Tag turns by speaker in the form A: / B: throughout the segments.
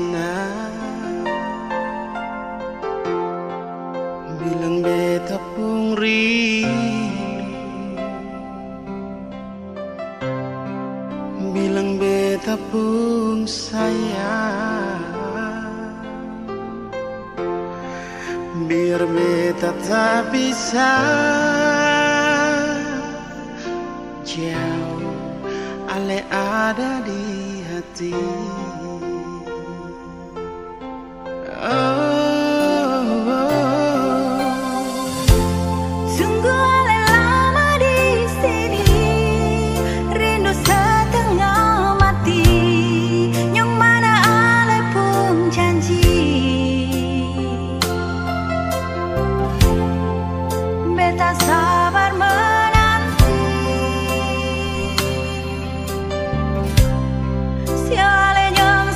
A: sana. Bilang beta pung rindu, bilang beta pung sayang, biar beta tak bisa jauh, ale ada di hati.
B: Sungguh ale lama di sini, rindu setengah mati. Yang mana ale pun janji, beta sabar menanti. Si ale yang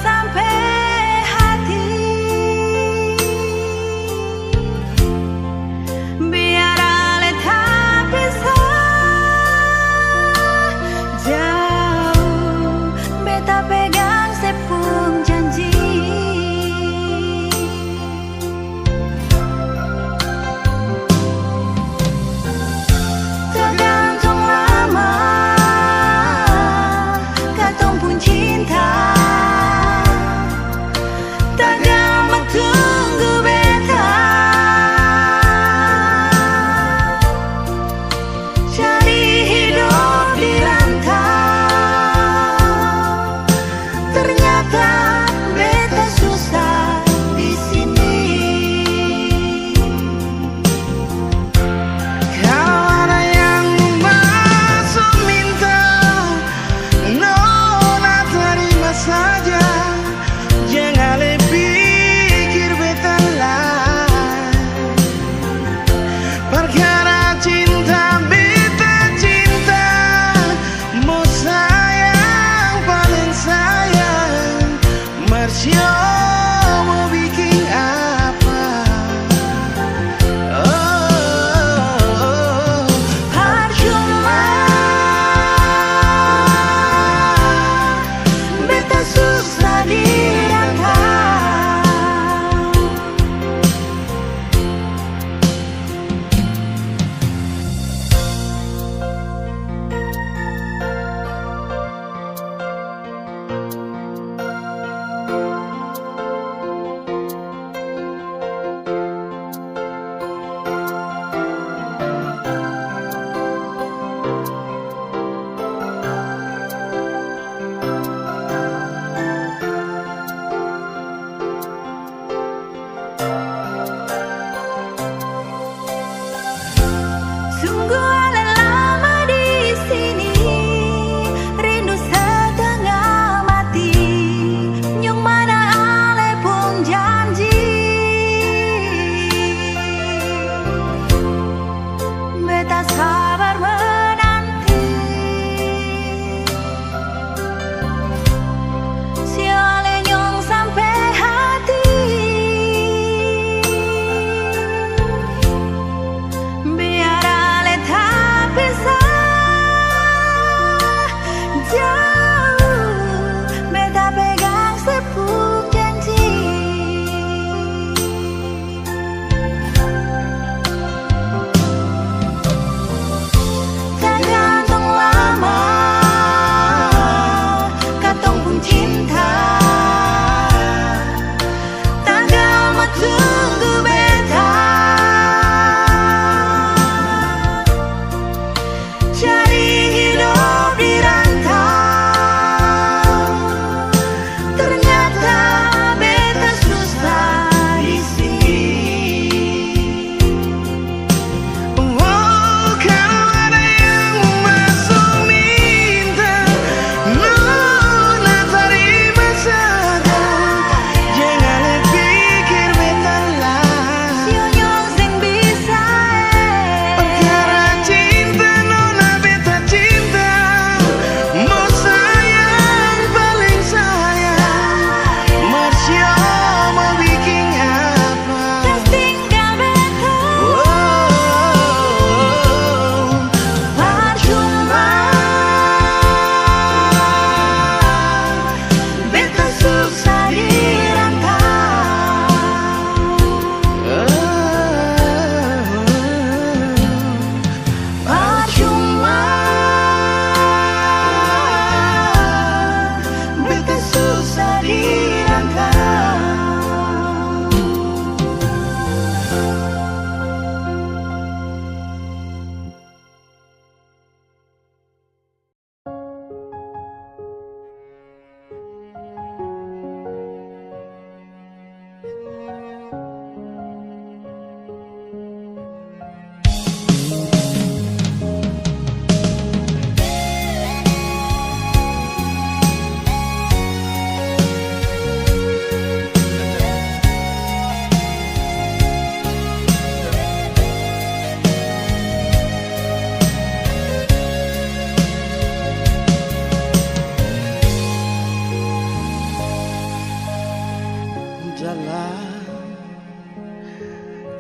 A: dalam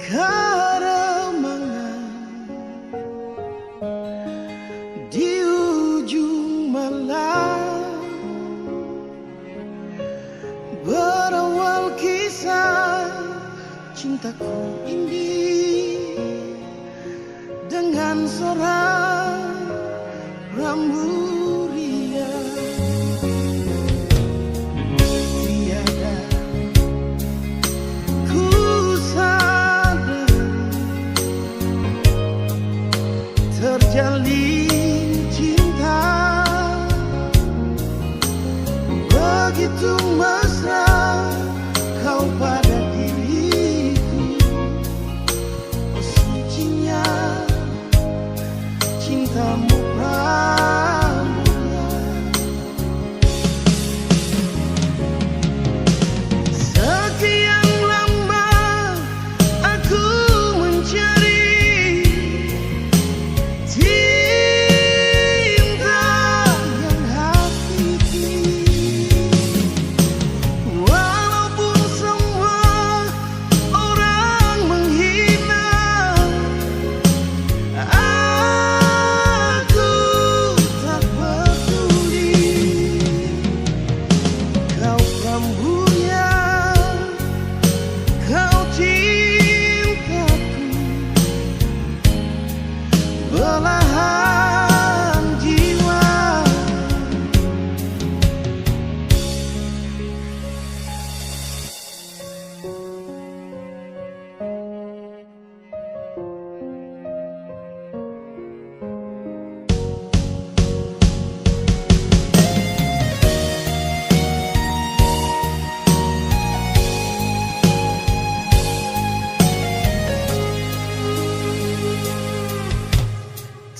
A: keremangan di ujung malam, berawal kisah cintaku ini dengan seorang rambu riang. Tiada ku sadar terjalin cinta begitu mesra kau pada diriku. Oh sucinya cintamu pramila. Sekian lama aku mencari cinta yang hakiki, walaupun semua orang menghina. Aku tak peduli, kau rambunya, kau cintaku, belahan jiwa.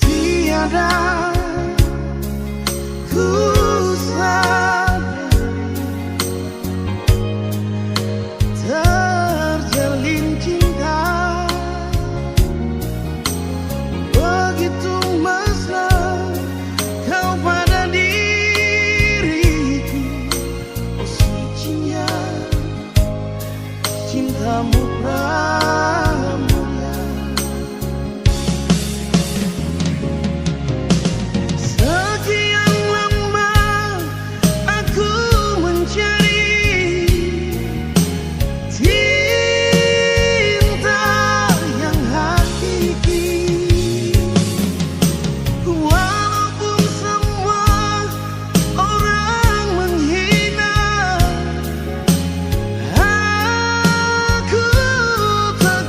A: Tiada ku sadar terjalin cinta begitu mesra kau pada diriku. Oh sucinya cintamu pramila. Sekian lama aku mencari cinta yang hakiki, walaupun semua orang menghina. Aku tak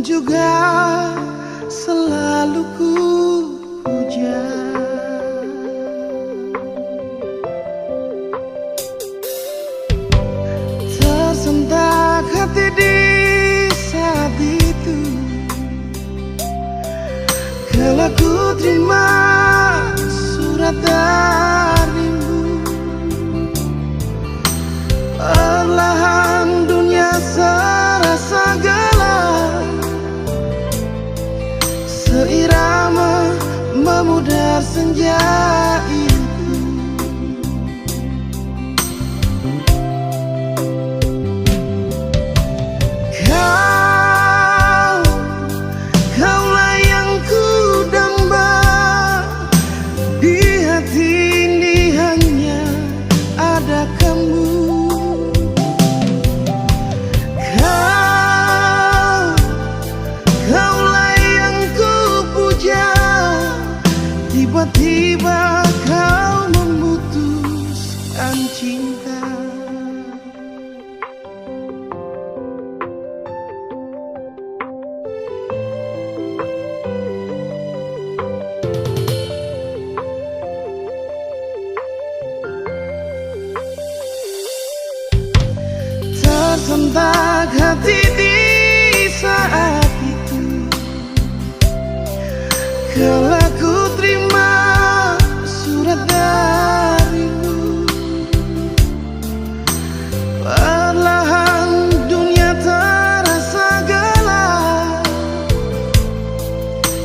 A: juga selalu ku puja. Tersentak hati di saat itu, kala ku terima surat darimu. Perlahan dunia serasa gelap, seirama memudar senja itu. Kaulah yang ku damba, di hati ini hanya ada kamu. Kaulah yang ku puja, tiba-tiba kau memutuskan cinta. Tersentak hati di saat itu, kala ku terima surat darimu. Perlahan dunia terasa gelap,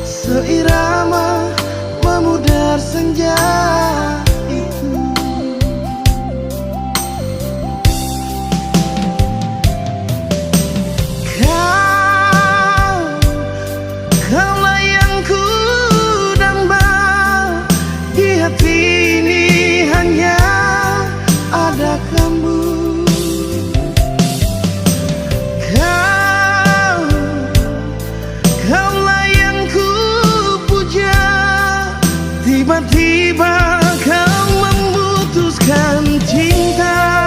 A: seirama memudar senja itu. Kaulah yang ku damba, di hati ini hanya ada kamu. Kaulah yang ku puja, tiba-tiba kau memutuskan cinta.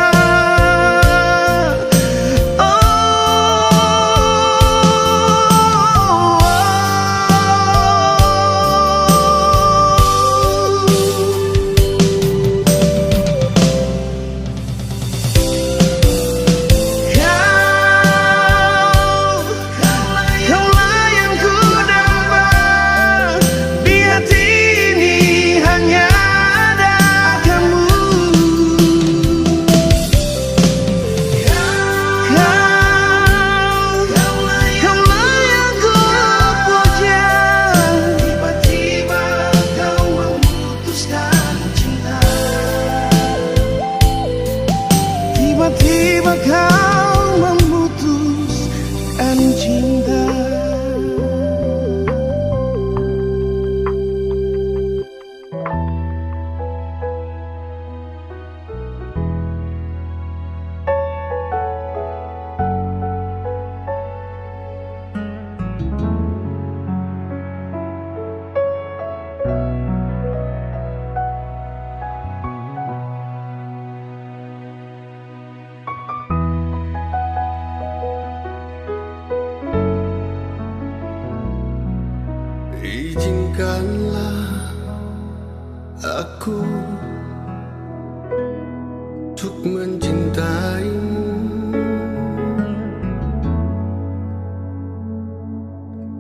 A: Tiba-tiba kau memutuskan cinta. Izinkanlah aku untuk mencintaimu.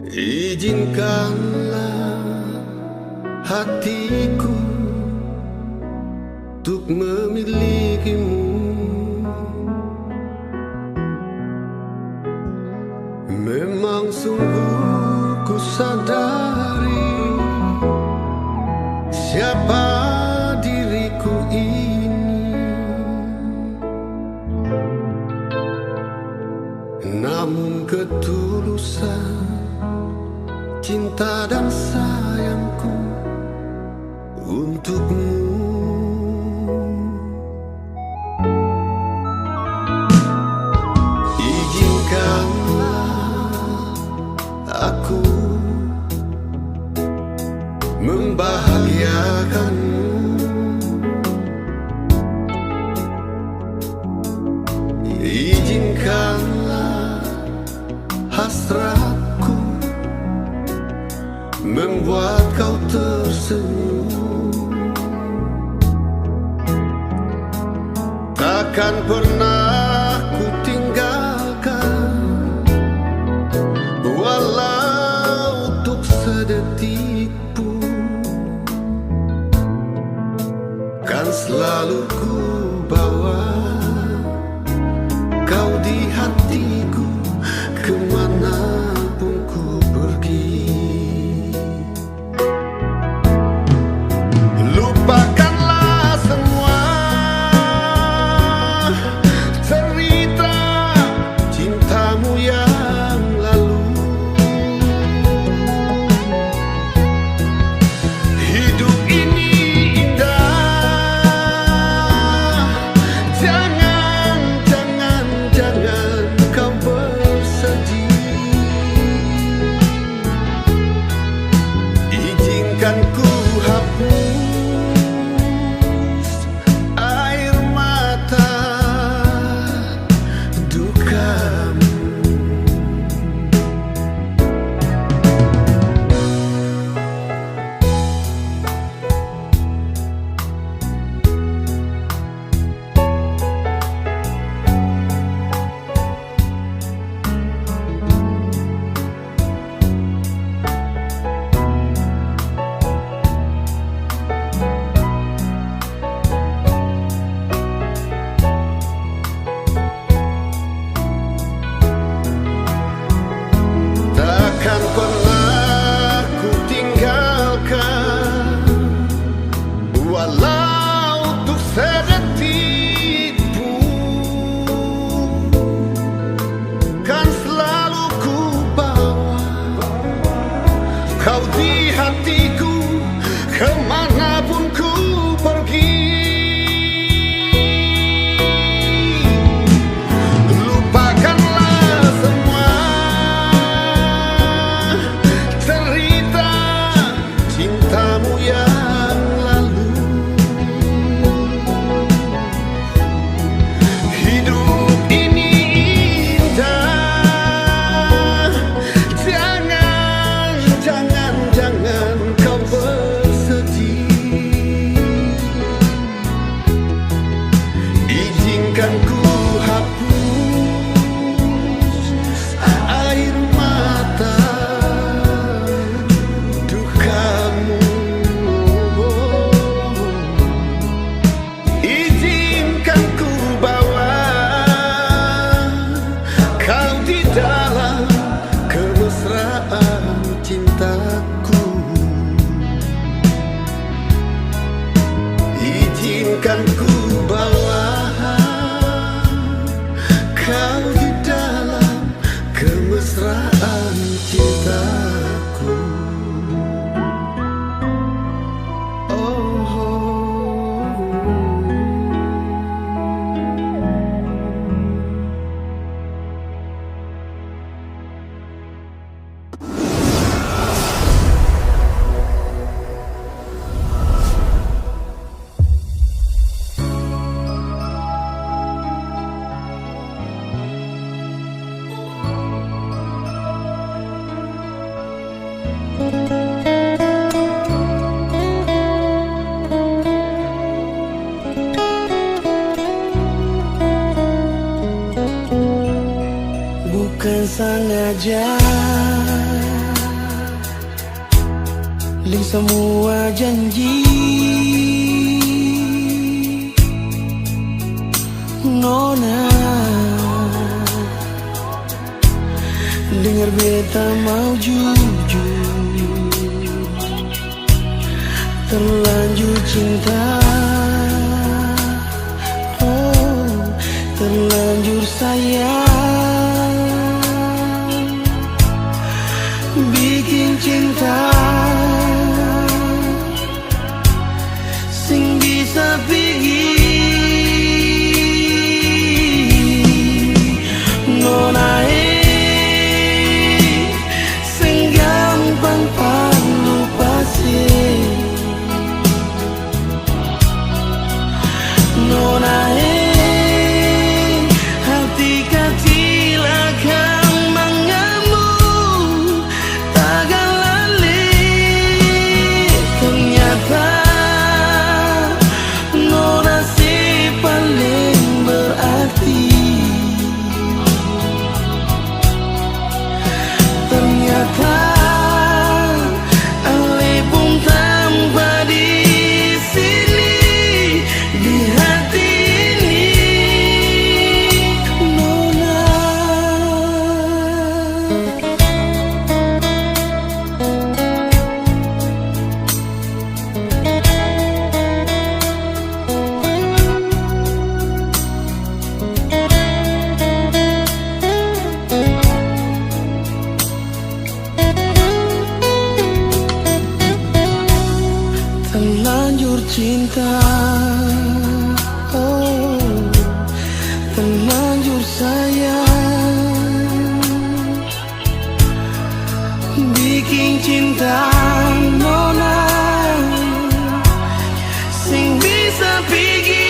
A: Izinkanlah hatiku untuk memilikimu. Memang sungguh ku sadari siapa diriku ini, namun ketulusan cinta dan sayangku untukmu. Aku membahagiakanmu. Izinkanlah hasratku
C: takkan pernah ku tinggalkan, walau untuk sedetik pun, kan selalu ku bawa kau di hatiku kemanapun ku pergi. Lupakanlah semua cerita cintamu yang lalu. Hidup ini indah, jangan, jangan, jangan kau bersedih. Izinkan ku hapus air mata dukamu. Takkan pernah ku tinggalkan, walau untuk sedetik pun, kan selalu ku bawa kau di hatiku kemanapun ku pergi. Lupakanlah semua cerita cintamu yang lalu. Hidup ini indah, jangan, jangan, jangan kau bersedih. Izinkan ku hapus air mata dukamu. Izinkan ku bawa kau di dalam kemesraan cintaku. Izinkan ku bawa kau di dalam kemesraan cintaku.
A: Bukan sengaja li semua janji, Nona. Dengar beta mau jujur, terlanjur cinta, oh terlanjur sayang, bikin cinta sing bisa pergi. Nona sing gampang lupa sih. Nona hati-hati cinta, oh, terlanjur sayang, bikin cinta nona sing bisa pergi.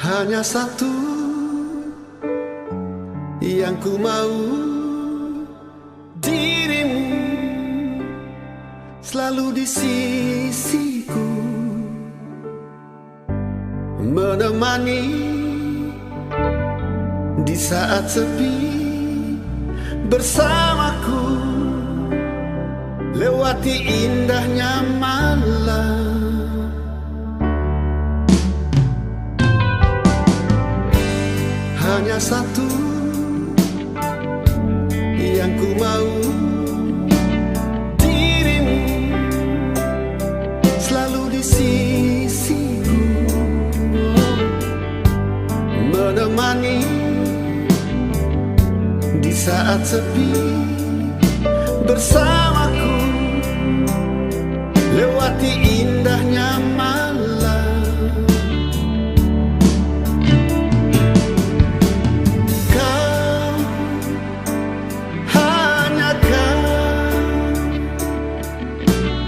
C: Hanya satu yang ku mau, dirimu selalu di sisiku, menemani di saat sepi, bersamaku lewati indahnya malam. Hanya satu yang ku mau, dirimu selalu di sisiku, menemani di saat sepi, bersamaku lewati indahnya malam.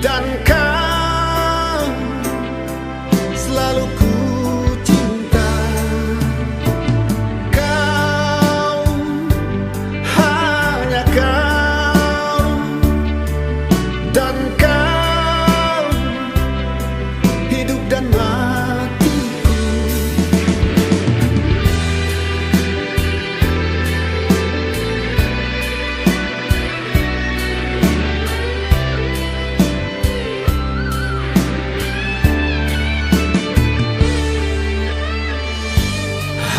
C: Dan kau selalu ku cinta, kau, hanya kau, dan kau, hidup dan matiku.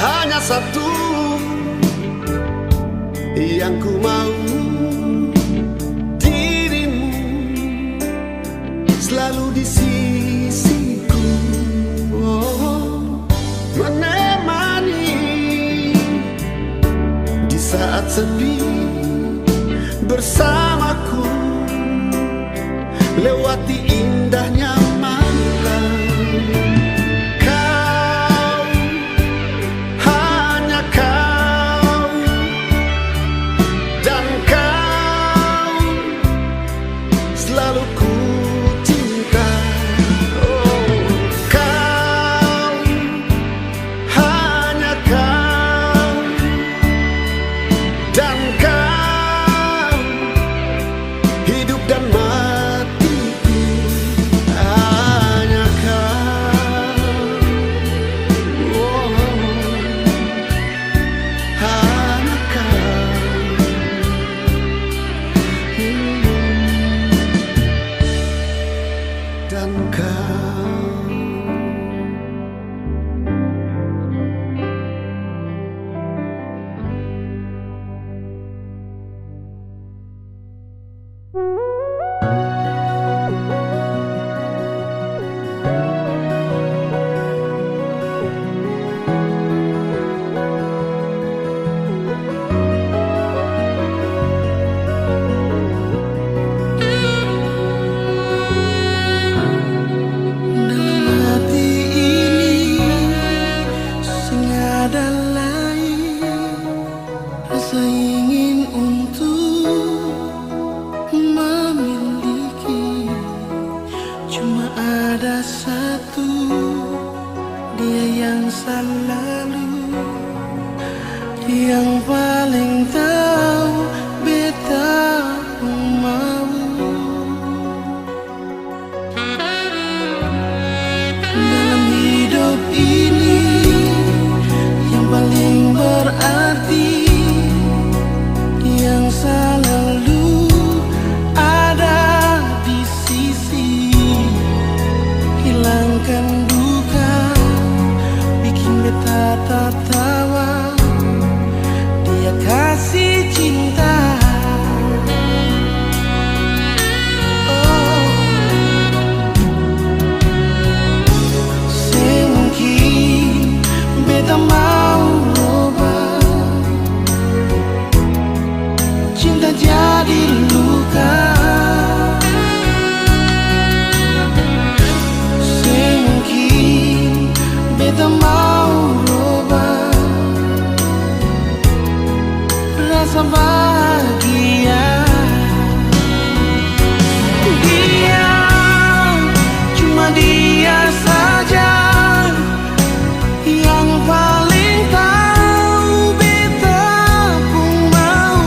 C: Hanya satu yang ku mau, dirimu selalu di sisiku, oh, menemani di saat sepi,
A: masa lalu. Yang paling tahu beta mau. Dalam hidup ini yang paling berarti, yang selalu ada di sisi, hilangkan duka, bikin beta tertawa. Dia kasih cinta. Oh, semungkin beta mau rubah, cinta jadi luka. Semungkin beta mau rubah rasa bahagia. Dia, cuma dia saja yang paling tahu beta pun mau.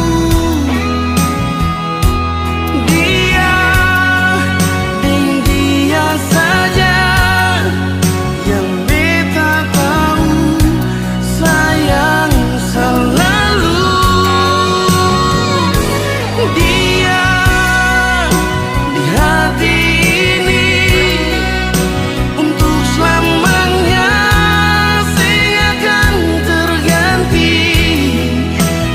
A: Dia, dan dia saja yang beta tahu sayang selalu. Dia di hati ini untuk selamanya, seakan terganti.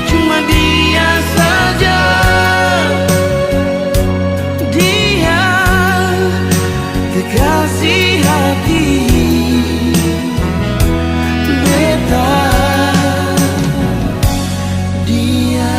A: Cuma dia saja, dia kekasih hati beta. Dia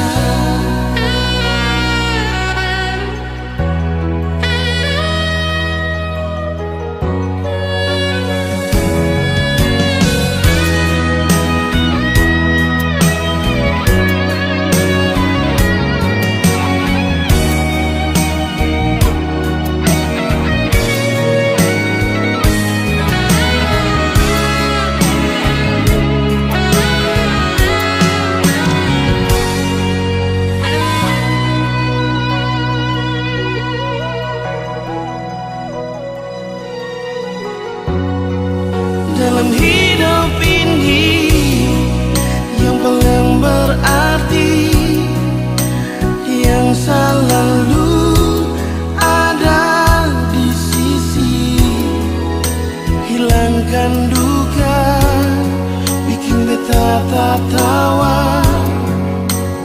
A: dalam hidup ini yang paling berarti, yang selalu ada di sisi, hilangkan duka, bikin beta tertawa.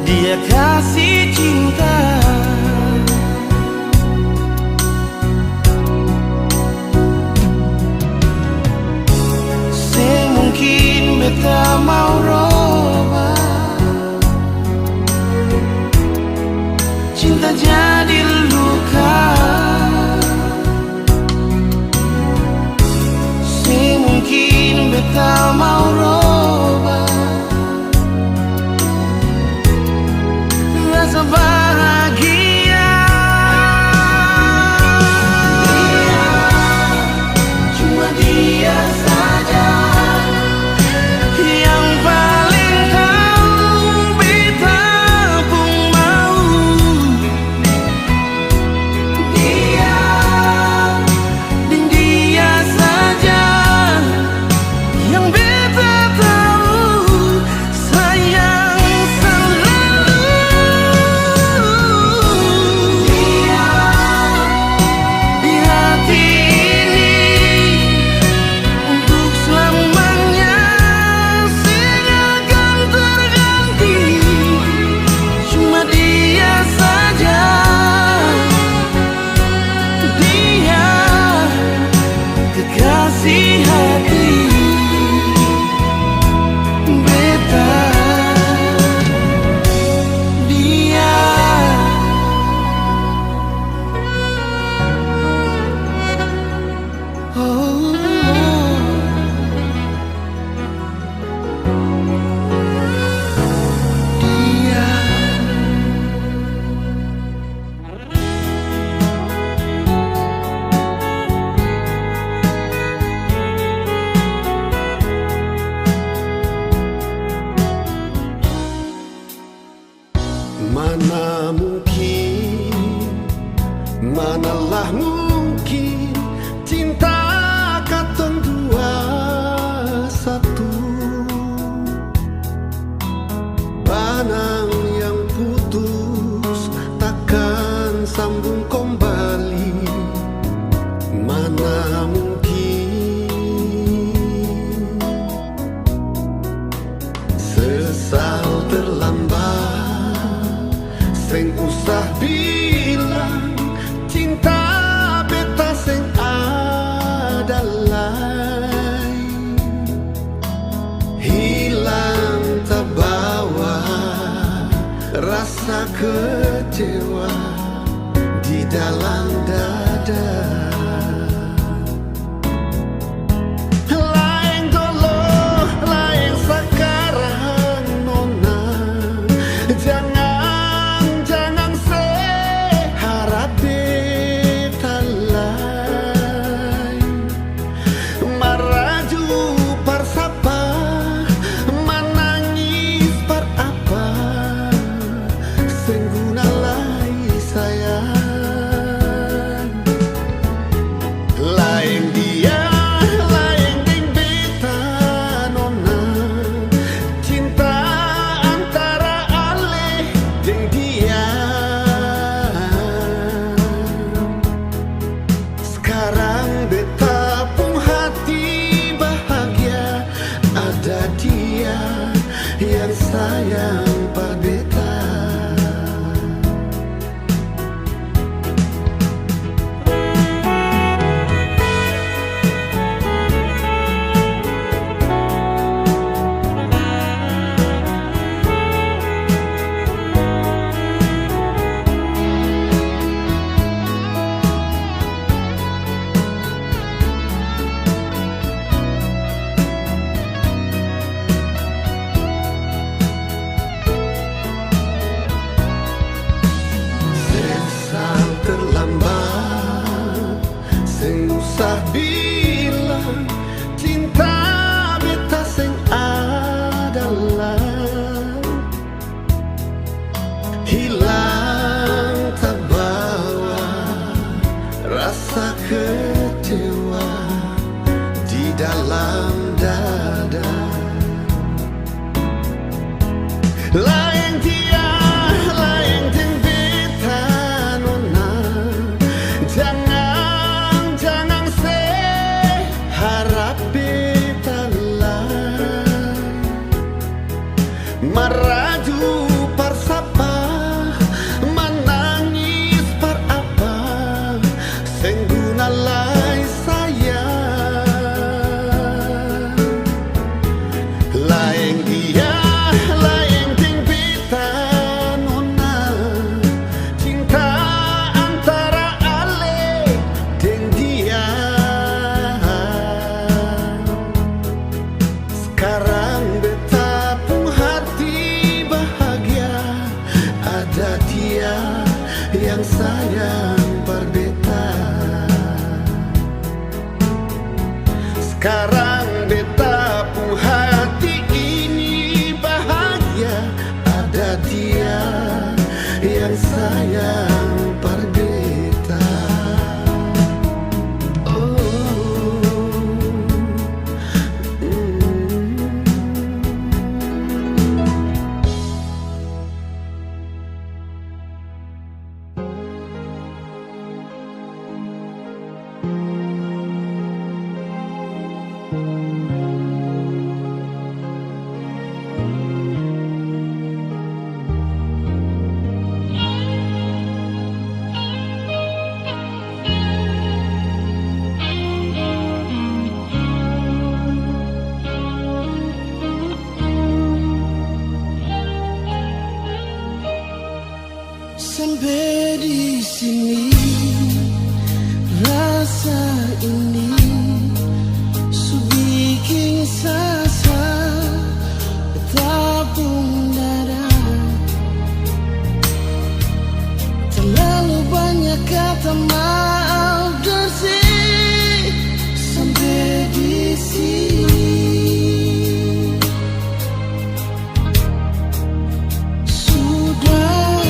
A: Dia kasih cinta. Semungkin beta mau rubah, cinta jadi luka. Semungkin beta mau rubah rasa bahagia. Dia, cuma dia saja yang paling tahu beta pun mau. Dia, dan dia saja yang beta tahu sayang selalu. Dia di hati ini untuk selamanya, seakan terganti. Cuma dia saja, dia kekasih hati beta. Dia oh, dia.
C: kecewa di dalam dada. Lain dulu, lain sekarang nona. Jangan seharap beta lain maraju persapa menangis per apa sengguna lai sayang. Lain dia lain ding beta nona. Cinta antara ale ding dia. Sekarang beta pun hati bahagia ada dia yang sayang pada beta. Sesal terlambat, sing usah bilang cinta beta sing adalah hilang terbawa rasa kecewa di dalam dada. Lain dia, lain ding beta nona. Jangan seharap beta lain maraju persapa menangis per apa sengguna lai sayang. Lain dia lain ding beta nona. Cinta antara ale ding dia. Sekarang beta pun hati bahagia ada dia yang sayang pada beta. Sekarang beta pun hati ini bahagia ada dia yang sayang pada beta. Oh, sampai di sini rasa ini subikin sasa betapung dada. Terlalu banyak kata maaf bersih sampai di sini. Sudah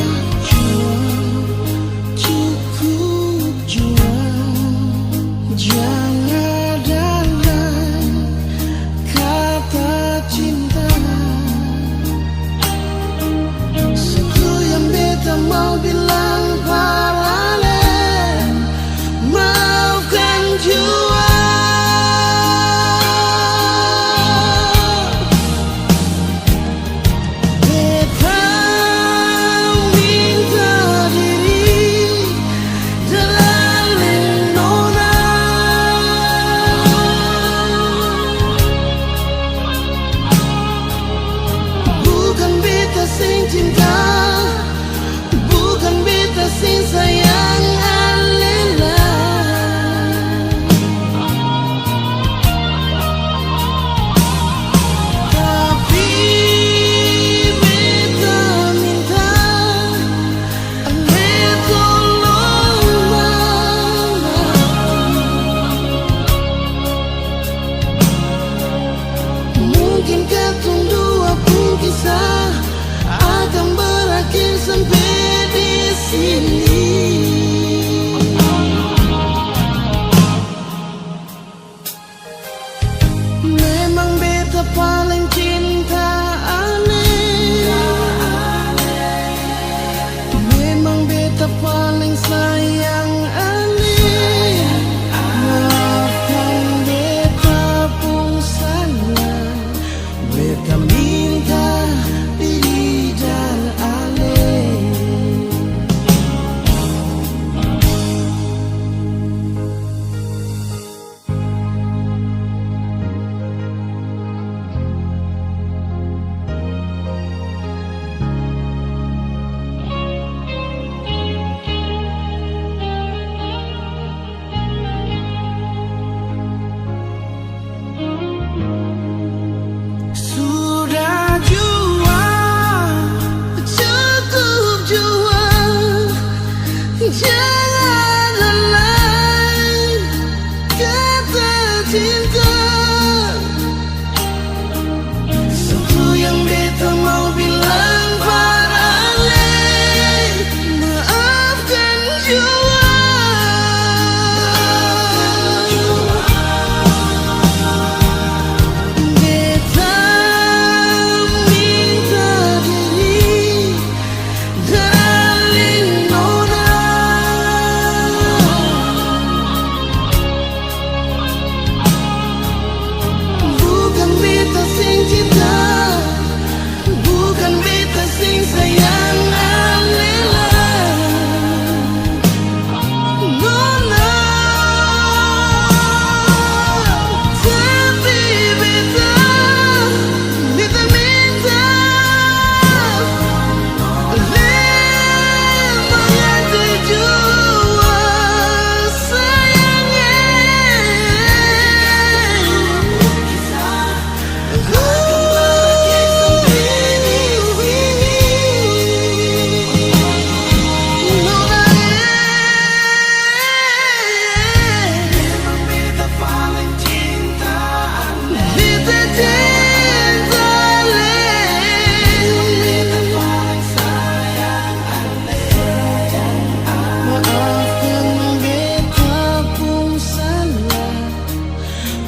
C: cukup jua.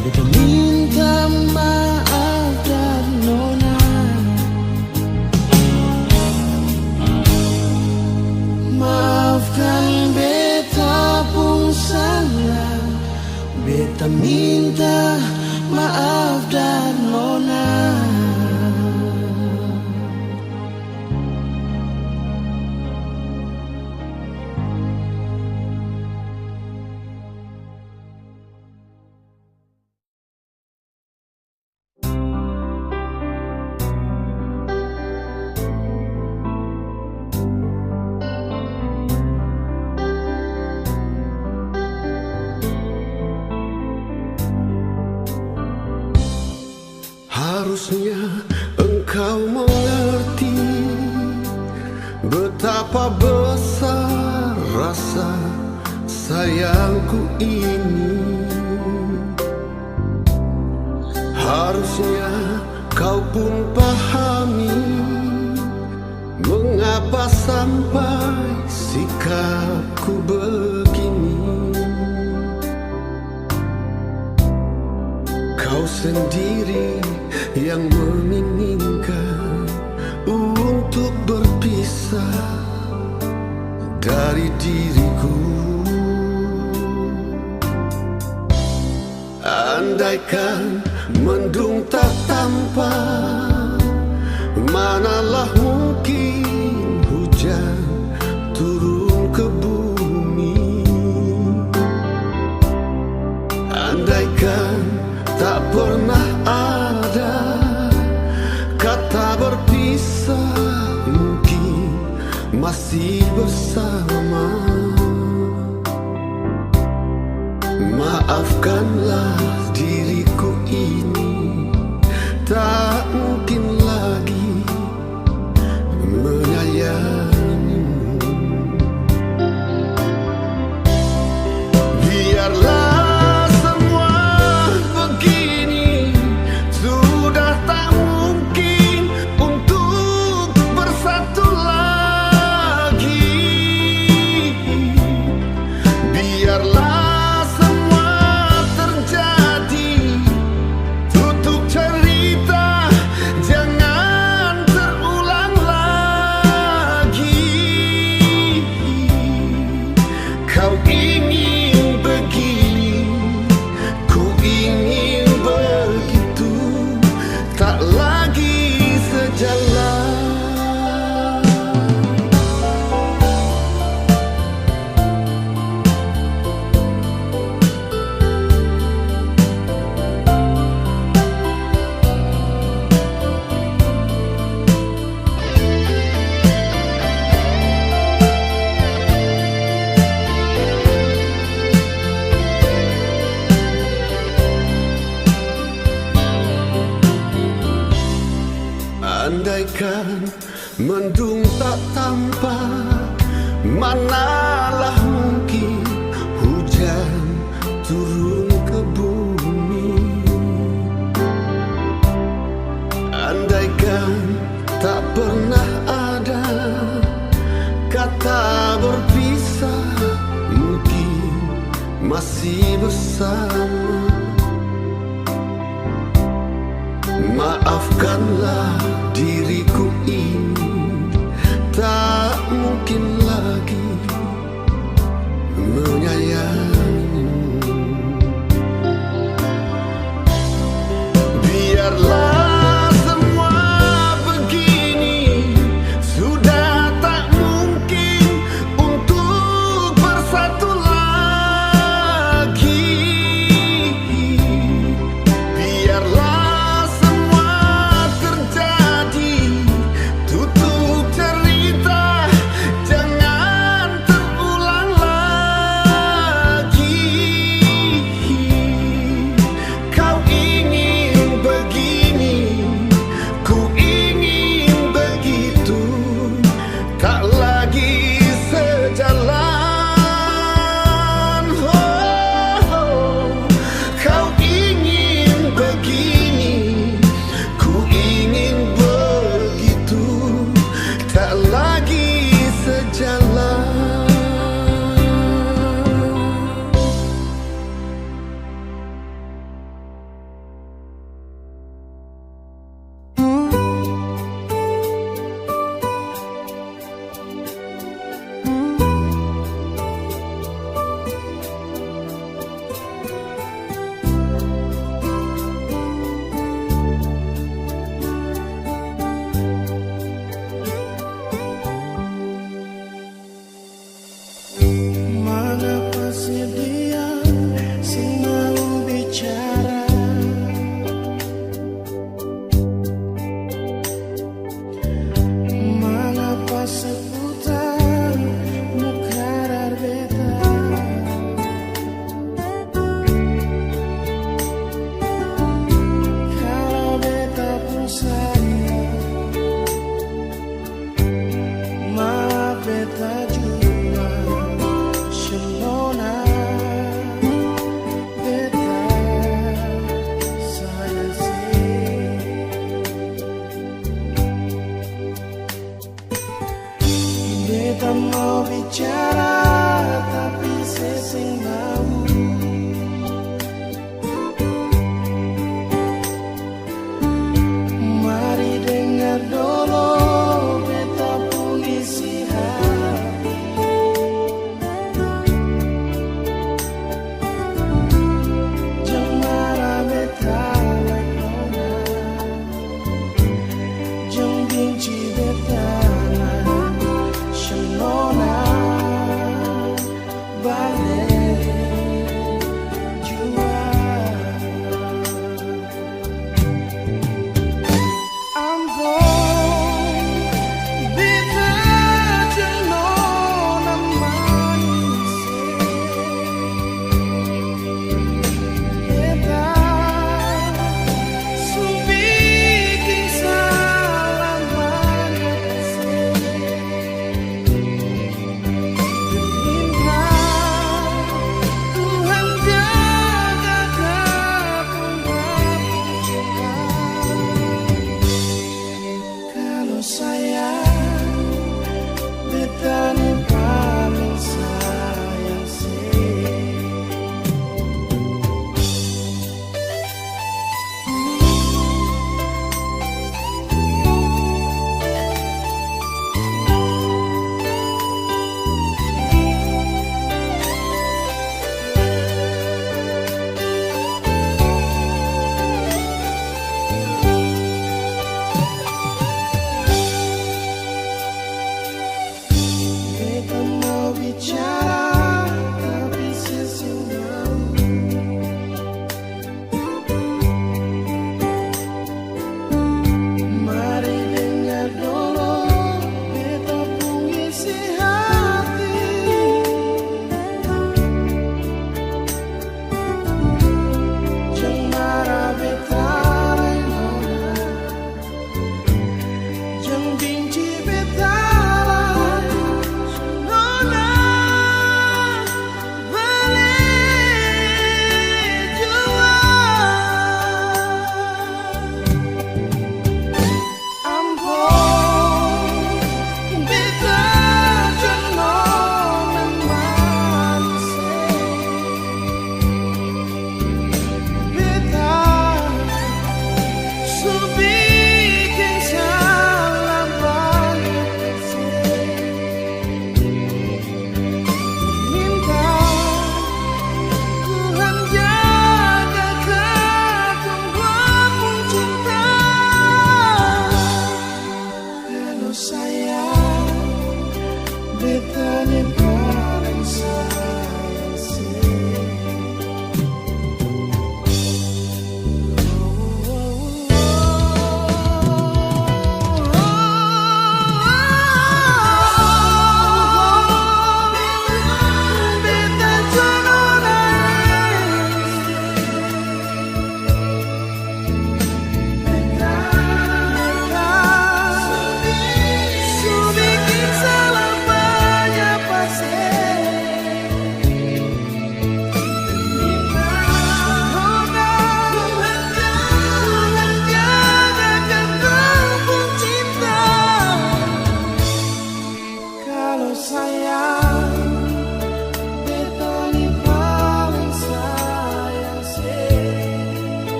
C: Beta minta maaf dan nona. Maafkan beta pun salah. Beta minta maaf dan nona. Harusnya engkau mengerti betapa besar rasa sayangku ini. Harusnya kau pun pahami mengapa sampai sikapku begini. Kau sendiri yang menginginkan untuk berpisah dari diriku. Andaikan mendung tak tampak, manalah mungkin hujan turun ke bumi. Andaikan tak pernah ada kata berpisah, mungkin masih bersama. Maafkanlah diriku ini, tak mungkin lagi menyayangimu. Biarlah andaikan mendung tak tampak, manalah mungkin hujan turun ke bumi. Andaikan tak pernah ada kata berpisah, mungkin masih bersama. Maafkanlah diriku ini, tak mungkin lagi menyayangimu. Biarlah semua begini, sudah tak mungkin untuk bersatu lagi. Biarlah begini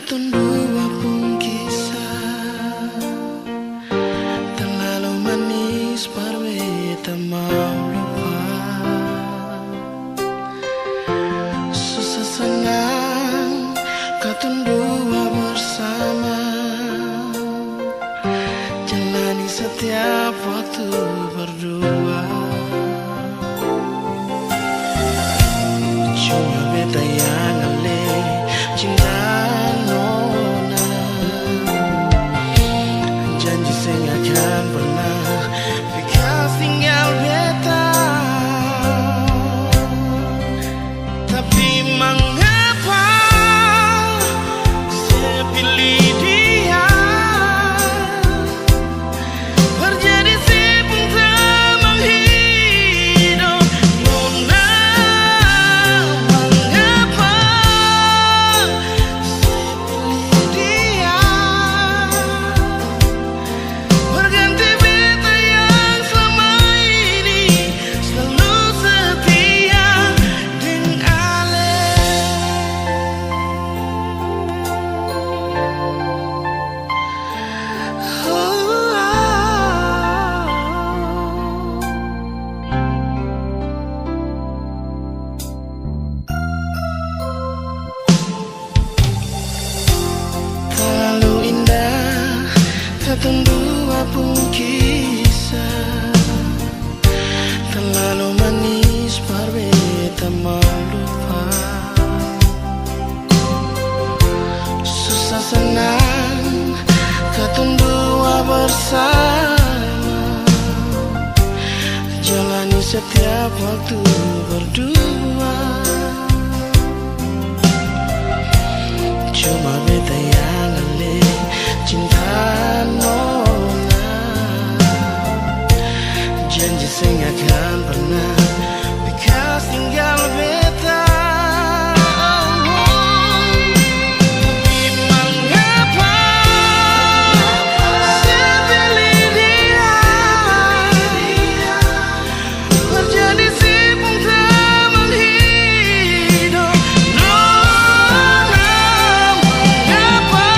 A: Katong dua pun kisah terlalu manis parwe tak mau lupa. Susah senang katong dua bersama, jalani setiap waktu berdua. Cuma beta yang ale cinta nona, janji saya nggak akan pernah bekas tinggal beta. Tapi mengapa saya pilih dia, terjadi si pun tak menghidup nona. Mengapa saya pilih dia, berganti beta yang selama ini selalu setia dengan Ale. Terlalu indah katong dua pun kisah, terlalu manis parwe tak mau lupa. Susah senang katong dua bersama, jalani setiap waktu berdua. Cuma beta yang ale cinta nona, janji saya nggak akan pernah bekas tinggal beta. Tapi mengapa saya pilih dia, terjadi si pun tak menghidup nona. Mengapa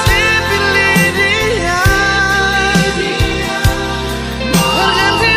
A: saya pilih dia, berganti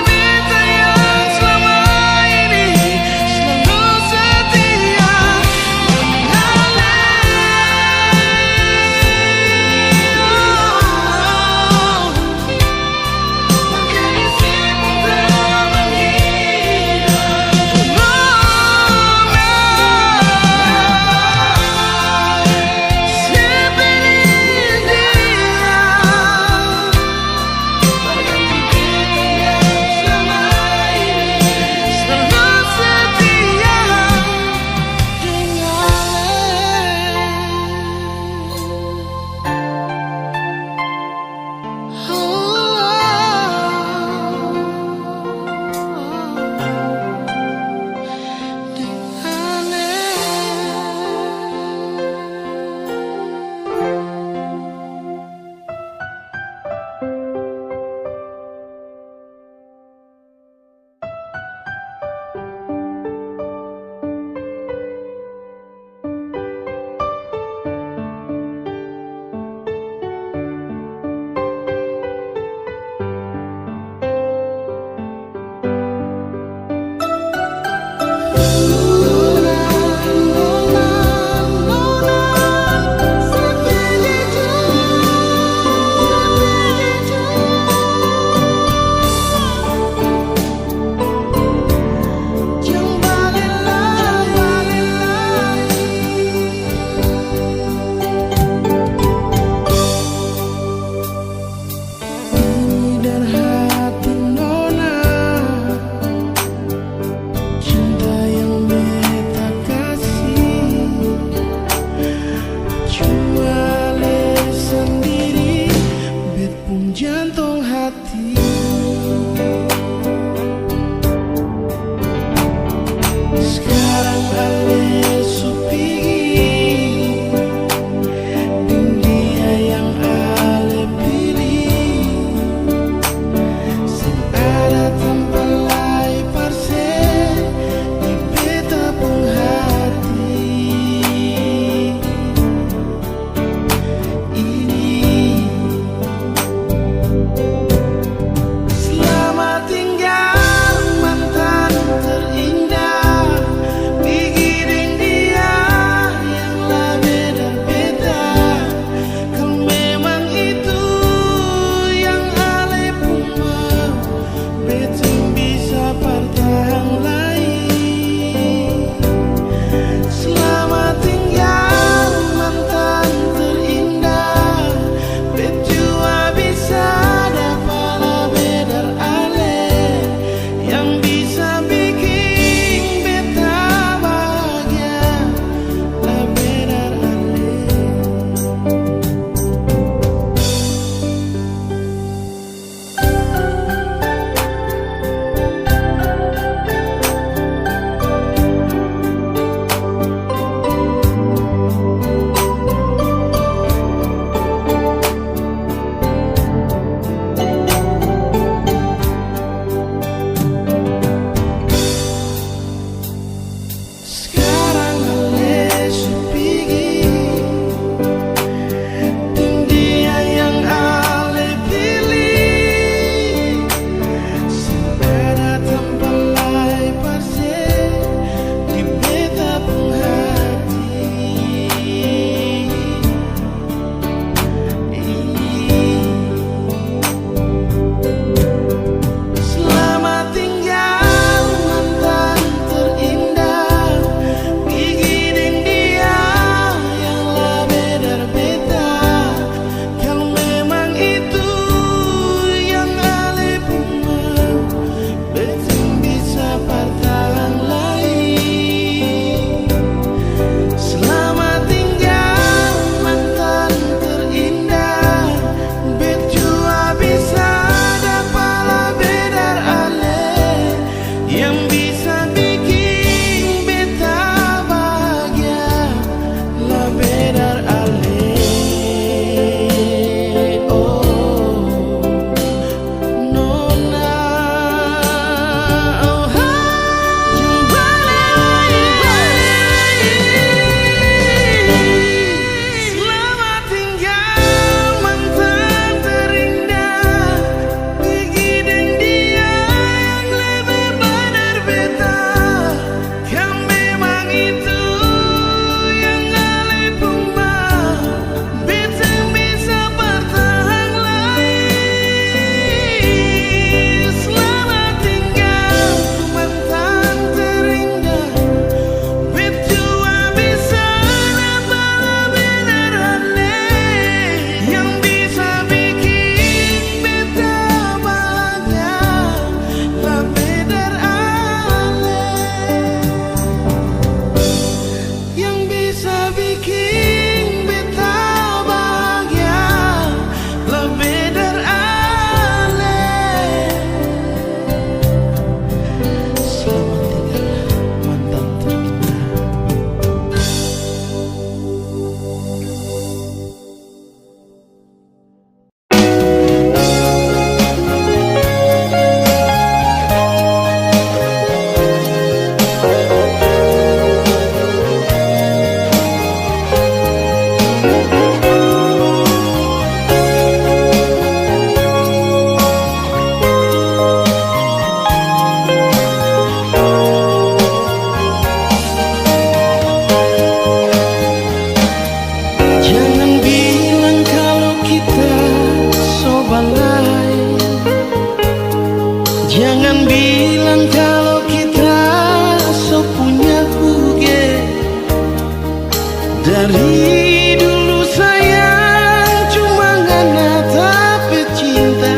A: Dari dulu sayang cuma ngana tak pecinta,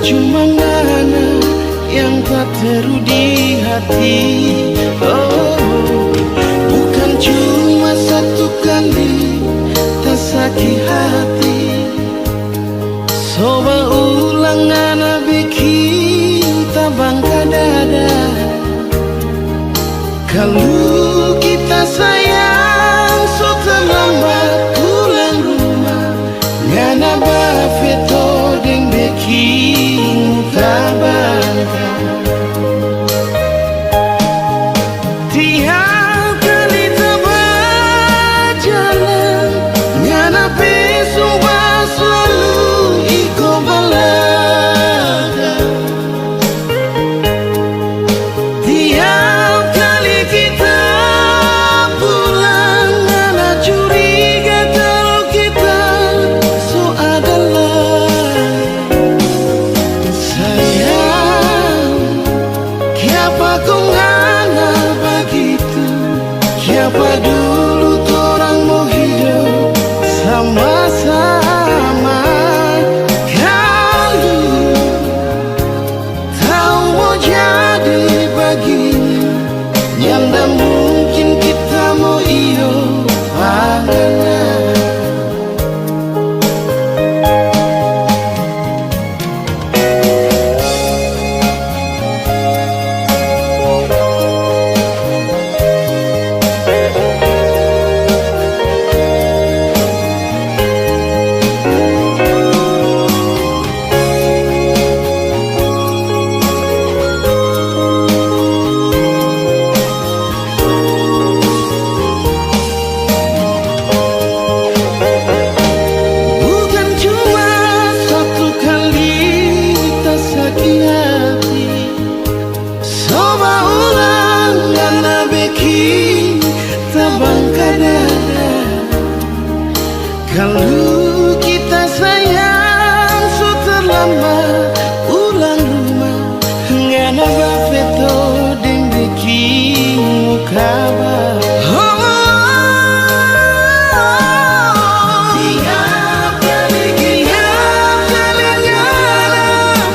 A: cuma ngana yang tak teru di hati. Oh, bukan cuma satu kali tak sakit hati. Coba ulang ngana bikin tak bangka dada. Kalau kita sayang so terlambat pulang rumah, ngana bafeto deng bikin tak bangka. Tiap kali tak berjalan, ngana besumpah selalu ikut belakang. Tiap kali kita pulang, ngana curiga kalau kita so adalah sayang. Siapa kau ngana begitu? Siapa dulu orang mau hidup sama-sama? Kalau tahu mau jadi begini, yang tak mungkin kita mau iyo pandangan. Bukan cuma satu kali tak sakit hati, coba ulang ngana bikin tak bangka dada. Kalau kita sayang so terlambat pulang rumah, ngana bafeto deng bikin muka bah. Tiap kali ngana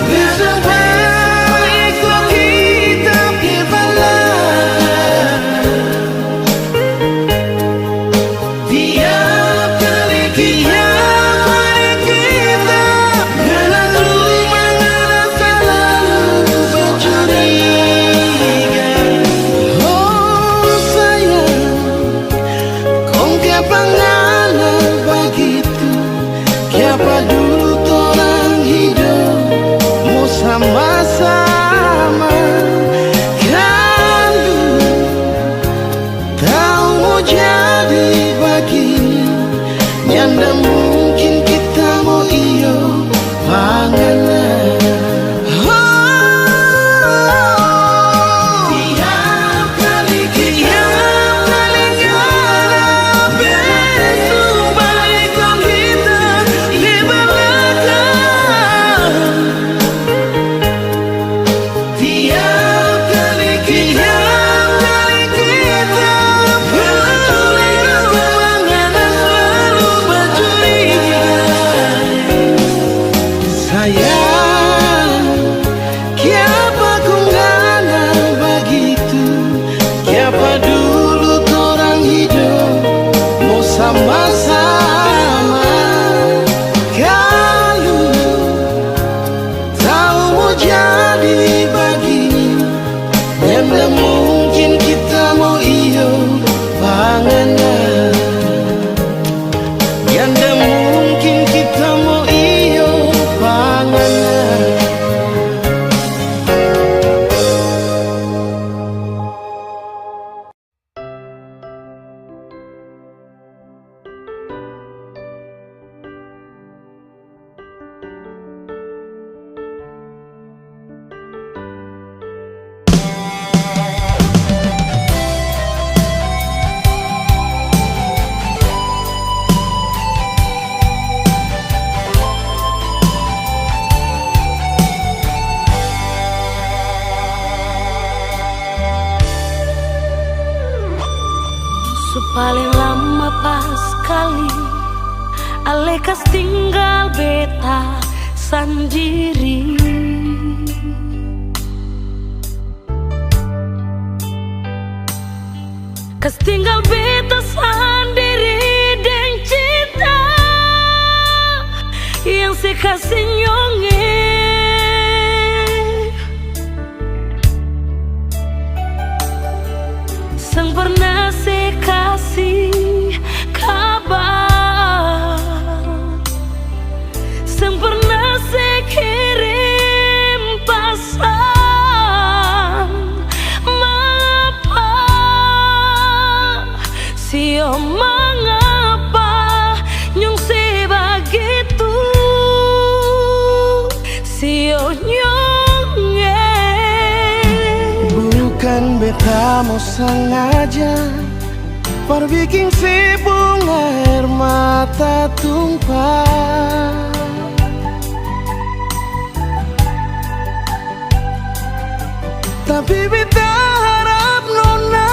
A: besumpah ikut kita ke belakang. Tiap kali kita ngana rumah, ngana selalu bercuriga. Oh sayang, kong kiapa ngana begitu? Kiapa dulu orang hidup mau sama-sama? Kalau tahu mau jadi begini, yang tak mungkin kita mau iyo panganan. Tiap kali ngana besumpah ikut kita di belakang. Tiap kali kita pulang rumah, ngana selalu bercuriga. Sayang, kiapa kau ngana begitu? Kiapa dulu orang hidup mau sama-sama? Kalau tahu mau jadi begini, yang tak mungkin kita mau iyo panganan. Yang tak mungkin kita mau iyo panganan.
D: lama pas kali alekas tinggal beta sendiri. Kas tinggal beta sendiri dan cinta yang sekasih nyonge. Sang pernah sekasih kabar, sang pernah sekirim pesan. Mengapa, sio mengapa nyong sebegitu, sio nyonge.
A: Bukan beta mau sengaja perbikin si bunga air mata tumpah, tapi beta harap nona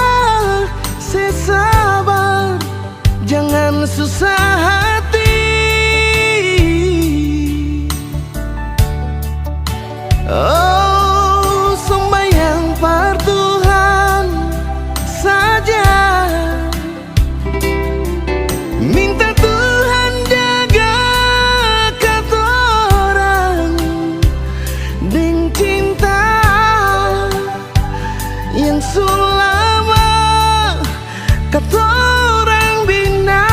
A: sesabar, jangan susah hati. Oh, sembahyang par Tuhan saja, minta Tuhan jaga katorang dengan cinta yang selama katorang bina.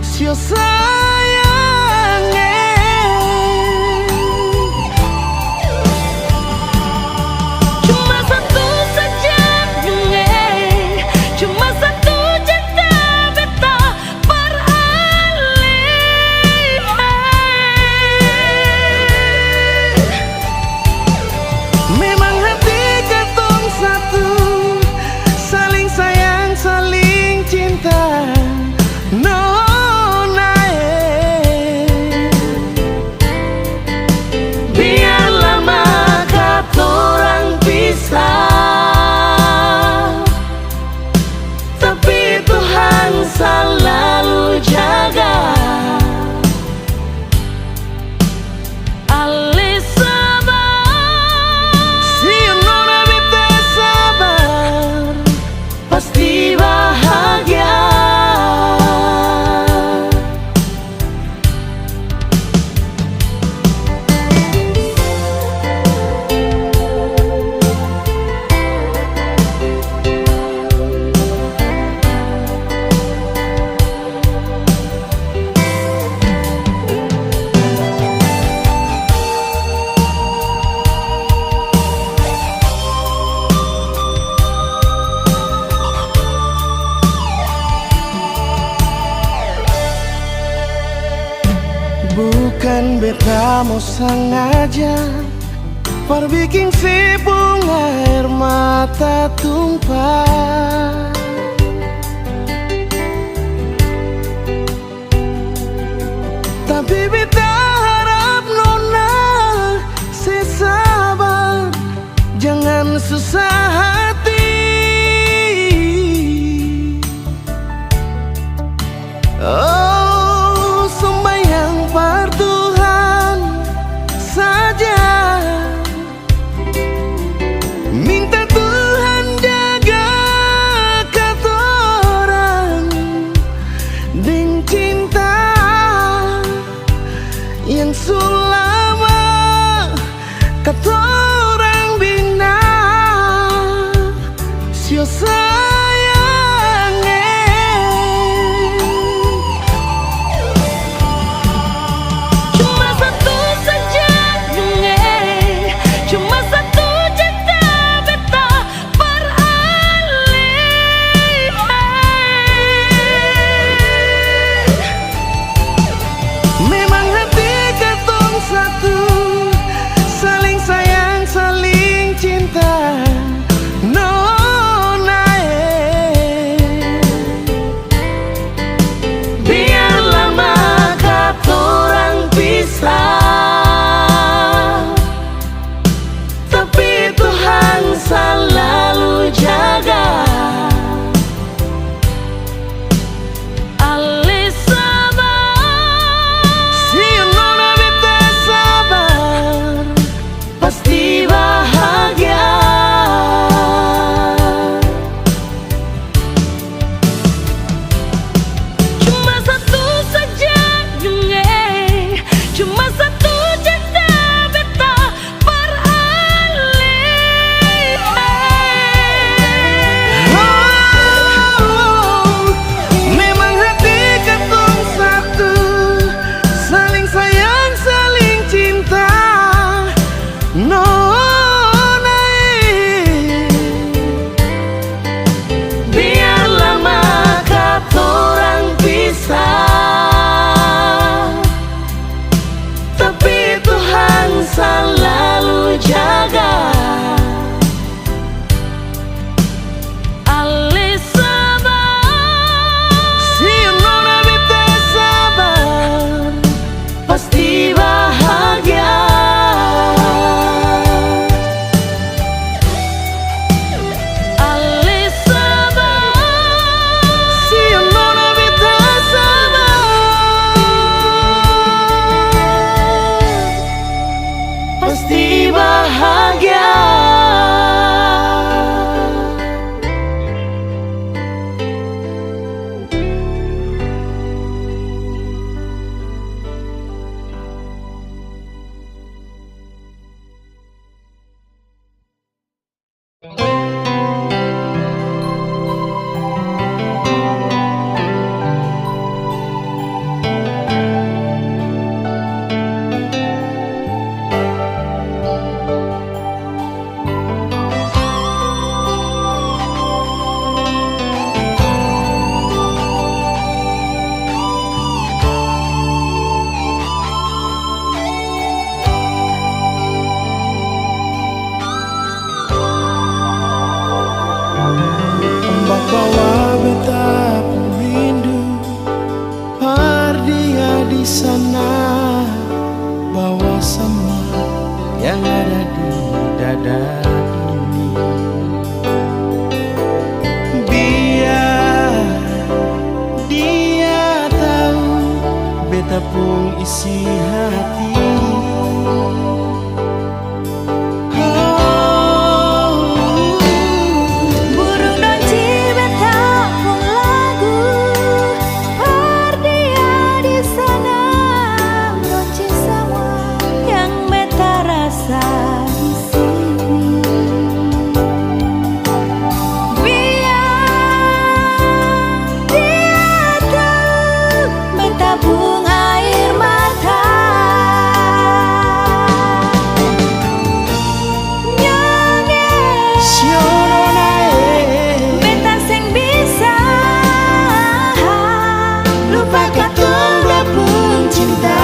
A: Sio
D: Cuma satu saja nyonge, cuma satu cinta beta beralih.
A: Memang hati katong satu, saling sayang, saling cinta. Nona, biar lama katorang pisah, tapi Tuhan selalu jaga.
D: Ale sabar,
A: Si nona beta sabar,
D: pasti bahagia.
A: bukan beta mau sengaja perbikin si bunga air mata tumpah, tapi beta harap nona sesabar, jangan susah hati. Oh, sembahyang par Tuhan saja, minta Tuhan jaga pun isi hati.
B: Burung dan cibet kampung lagu berdia di sana, kunci semua yang beta rasa di sini. Biar dia tahu beta buang air mata.
A: Siono nae
B: Beta sing bisa lupa katong pun cinta.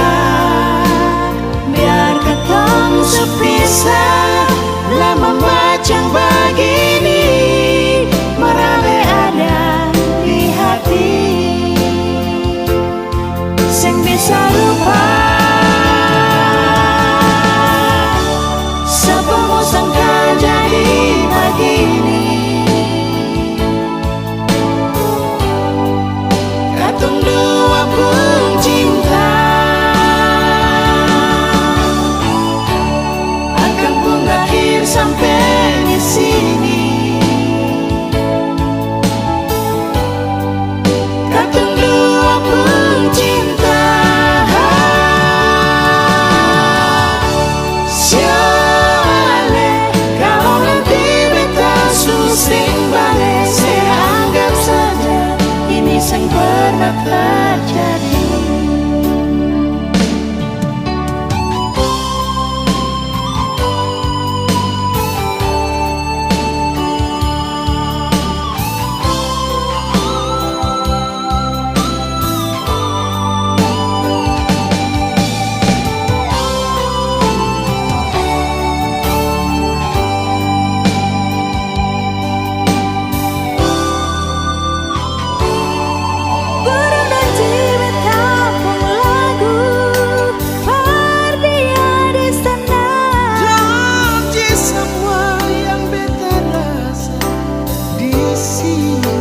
B: Biar katong sepisah
A: lama macam begini,
B: merale ada di hati. Sing bisa lupa sebelum sangka jadi begini.
A: katong dua pun cinta
B: Akan pun akhir sampai di sini.
A: katong dua pun cinta.
B: Siale, kalau nanti beta susing balik, saya anggap saja ini yang pernah terjadi. Burung dan cibet kampung lagu berdia di sana.
A: Janji semua yang beta rasa di sini.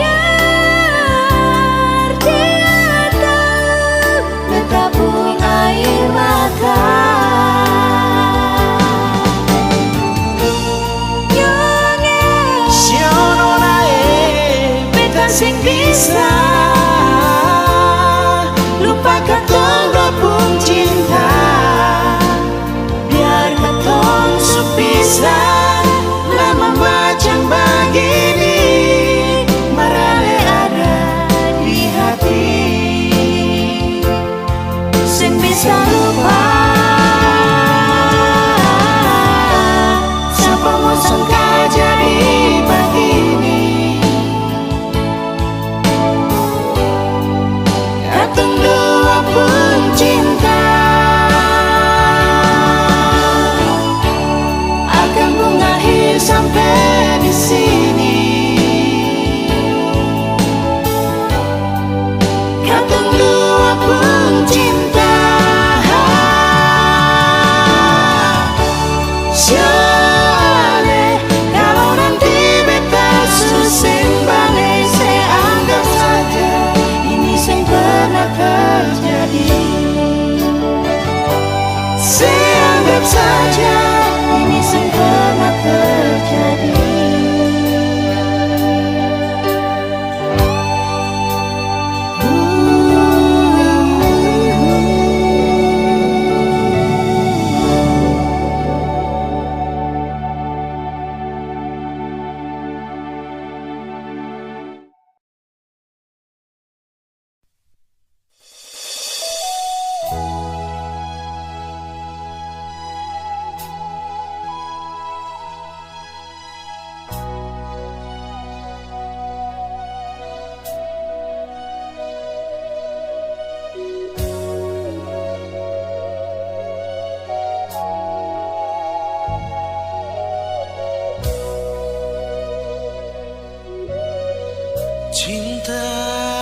B: Biar dia tahu beta buang air mata.
A: Siono nae
B: Beta sing bisa lupa katong dua pun cinta. Biar katong sepisah
A: lama macam begini,
B: merale ada di hati. Sing bisa lupa siapa mau sangka jadi begini.
A: katong dua pun cinta.
B: Akan pun akhir sampai di sini.
A: katong dua pun cinta.
B: Siale, kalau nanti beta susing balik, saya anggap saja ini yang pernah terjadi. Saya anggap saja ini yang pernah terjadi.
A: Cinta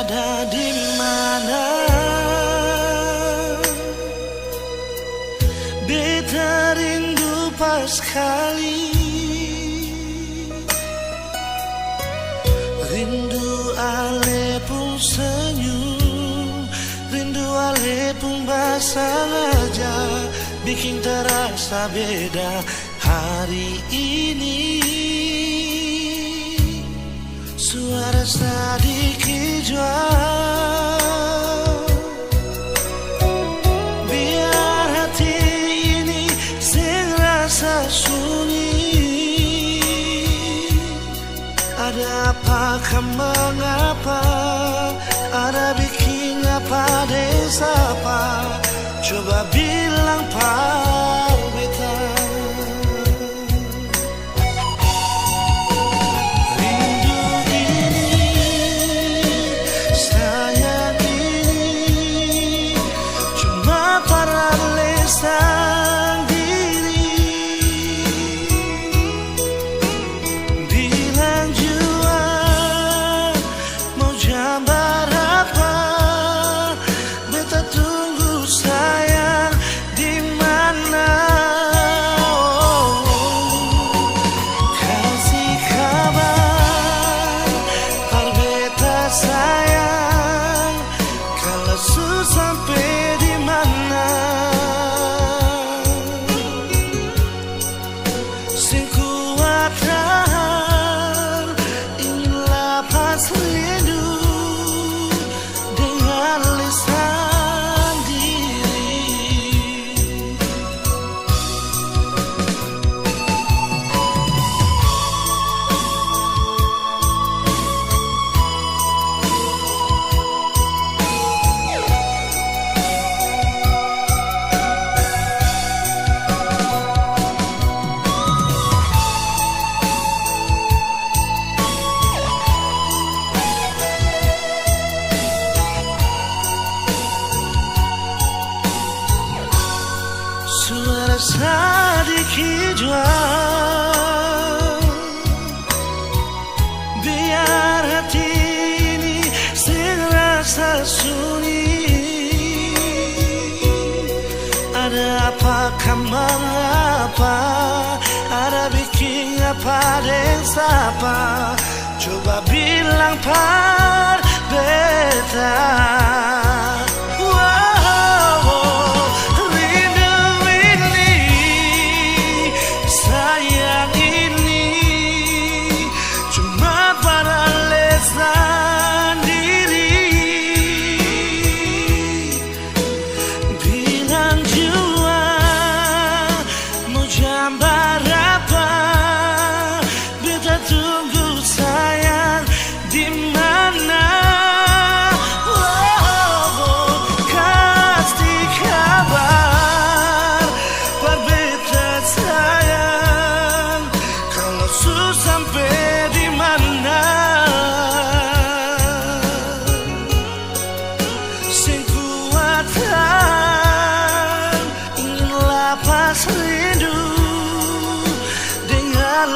A: ada di mana? Beta rindu pas kali, rindu ale pun senyum. Sekalipun sengaja bikin terasa beda hari ini. Suara sedikit jual, biar hati ini sing rasa sunyi. Ada apakah mengapa, ada bikin apa desa apa? Coba bilang Pak Beta. Rindu ini, sayang ini, cuma para lesan diri. Bilang jua mau jambar apa? Beta tunggu sayang di mana? Kasih kabar, par beta sayang, kalau su sampai di mana? Sing kuat tahan, ingin lepas rindu dengan lisan diri. Suara sedikit jual, biar hati ini sing rasa sunyi. Ada apakah mengapa, ada bikin apa desa apa? Coba bilang Par Beta.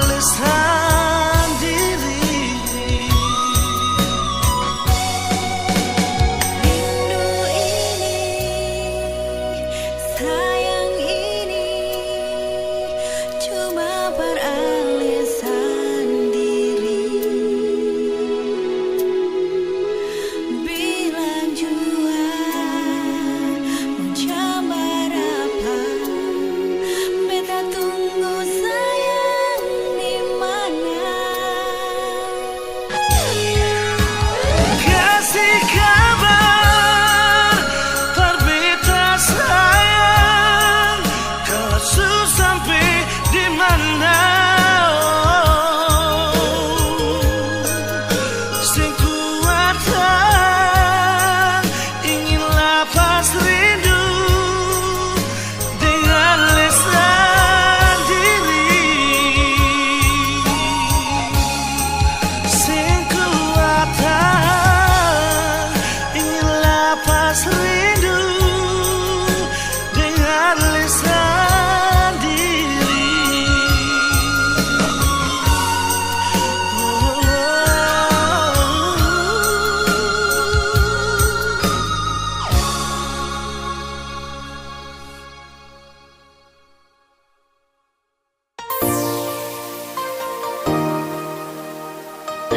A: Lisan diri.
B: Rindu ini, sayang ini, cuma peralisan diri. Bilang jua mau jambar apa? Beta tunggu sayang di mana?
A: Kasih kabar, par beta sayang, kalau su sampai di mana? Sing kuat tahan, ingin lepas rindu dengan lisan diri. Sing kuat tahan, ingin lepas rindu dengan lisan diri.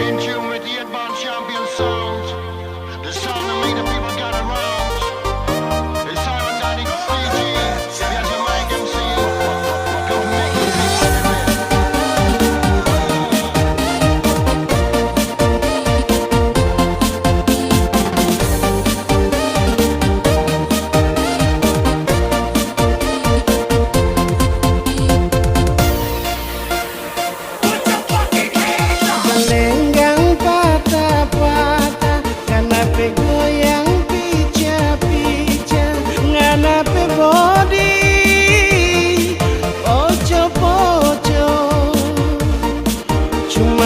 C: In tune with the advanced champion sound, the sound that made the people gather round.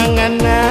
A: kenangan